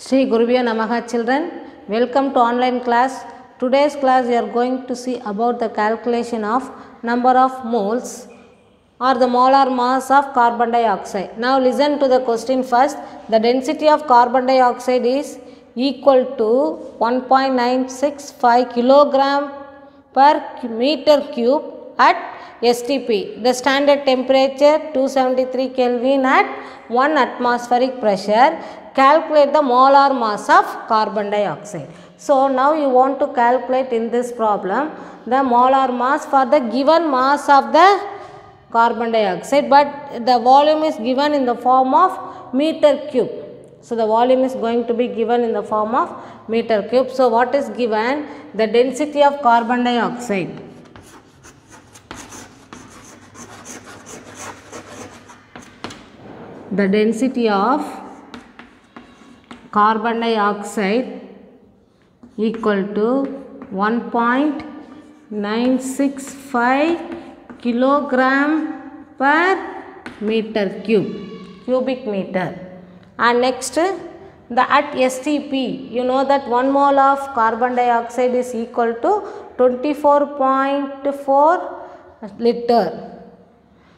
Sri Gurubhyo Namaha children, welcome to online class. Today's class we are going to see about the calculation of number of moles or the molar mass of carbon dioxide. Now listen to the question first. The density of carbon dioxide is equal to 1.965 kilogram per meter cube at STP. The standard temperature 273 Kelvin at 1 atmospheric pressure. Calculate the molar mass of carbon dioxide. So now you want to calculate in this problem the molar mass for the given mass of the carbon dioxide, but the volume is given in the form of meter cube. So the volume is going to be given in the form of meter cube. So what is given? The density of carbon dioxide. The density of carbon dioxide equal to 1.965 kilogram per meter cubic meter. And next, at STP, you know that 1 mole of carbon dioxide is equal to 24.4 liter.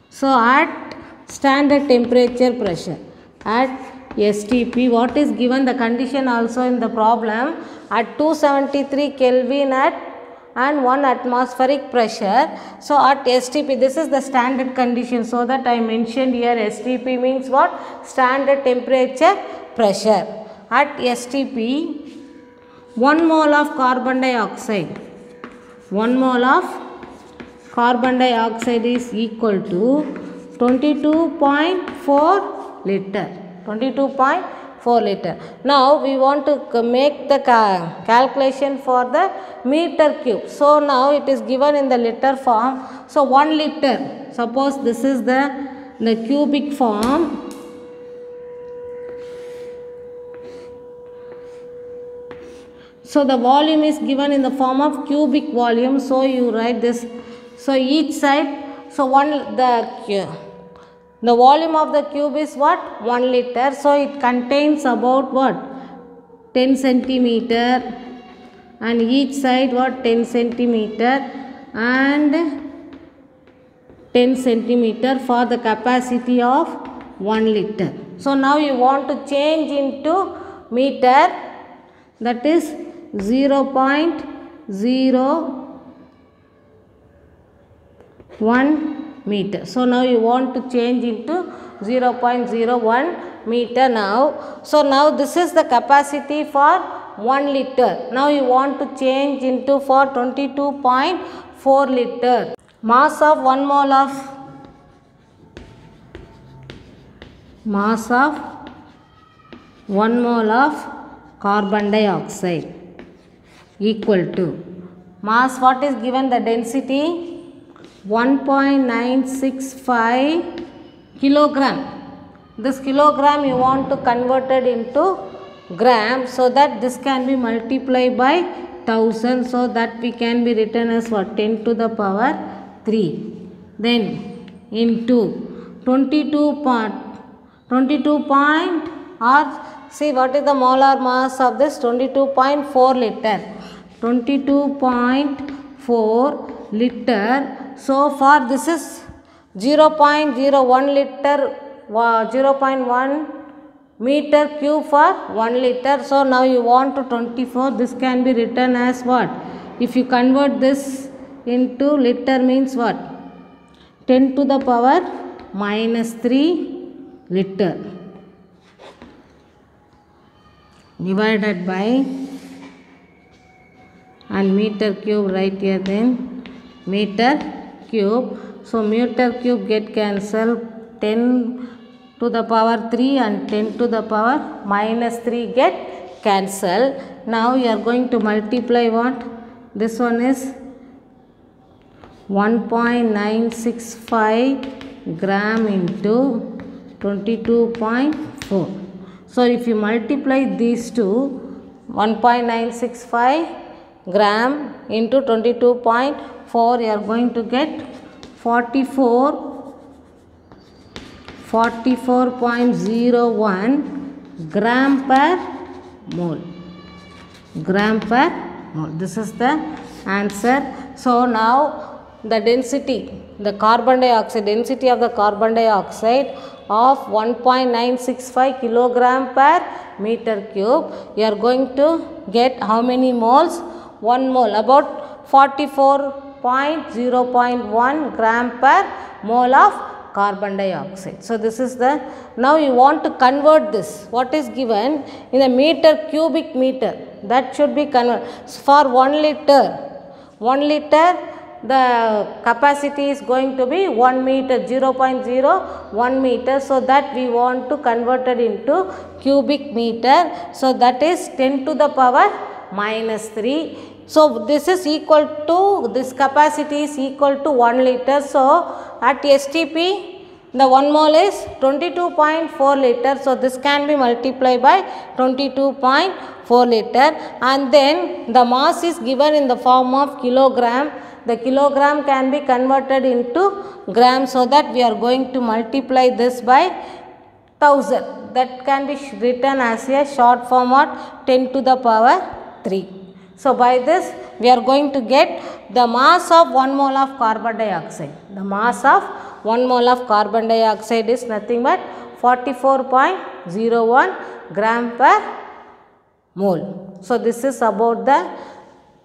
So at standard temperature pressure at STP, what is given? The condition also in the problem at 273 Kelvin and 1 atmospheric pressure. So at STP, this is the standard condition. So that I mentioned here STP means what? Standard temperature pressure. At STP, 1 mole of carbon dioxide. 1 mole of carbon dioxide is equal to 22.4 liter. 22.4 liter. Now we want to make the calculation for the meter cube. So now it is given in the liter form. So 1 liter. Suppose this is the cubic form. So the volume is given in the form of cubic volume. So you write this. So each side. So the volume of the cube is what? 1 liter. So it contains about what? 10 centimeter. And each side what? 10 centimeter and 10 centimeter for the capacity of 1 liter. So now you want to change into meter, that is 0.01 meter. So now you want to change into 0.01 meter now. So now this is the capacity for 1 liter. Now you want to change into for 22.4 liter. Mass of 1 mole of carbon dioxide equal to mass, what is given? The density 1.965 kilogram. This kilogram you want to convert it into gram, so that this can be multiplied by 1000, so that we can be written as what? 10 to the power 3. Then into 22 point, or see what is the molar mass of this? 22.4 liter. 22.4 liter. So for this is 0.01 liter, 0.1 meter cube for 1 liter. So now you want to 24. This can be written as what? If you convert this into liter means what? 10 to the power minus 3 liter divided by, and meter cube right here, then meter cube. So meter cube get cancelled, 10 to the power 3 and 10 to the power minus 3 get cancelled. Now you are going to multiply what? This one is 1.965 gram into 22.4. So if you multiply these two, 1.965 gram into 22.4, you are going to get 44.01 gram per mole. Gram per mole. This is the answer. So now the density, the carbon dioxide, density of the carbon dioxide of 1.965 kilogram per meter cube. You are going to get how many moles? 1 mole, about 44.0.1 gram per mole of carbon dioxide. So this is the, now you want to convert this, what is given in a meter, cubic meter, that should be converted. For 1 liter, the capacity is going to be 1 meter, 0.01 meter. So that we want to convert it into cubic meter. So that is 10 to the power minus 3. So this is equal to, this capacity is equal to 1 liter. So at STP, the 1 mole is 22.4 liter. So this can be multiplied by 22.4 liter. And then the mass is given in the form of kilogram. The kilogram can be converted into gram. So that we are going to multiply this by 1000. That can be written as a short form of 10 to the power 3. So by this we are going to get the mass of 1 mole of carbon dioxide. The mass of 1 mole of carbon dioxide is nothing but 44.01 gram per mole. So this is about the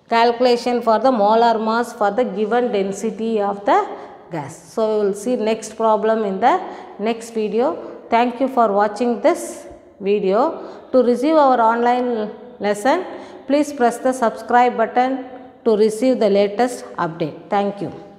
calculation for the molar mass for the given density of the gas. So we will see next problem in the next video. Thank you for watching this video. To receive our online lesson, please press the subscribe button to receive the latest update. Thank you.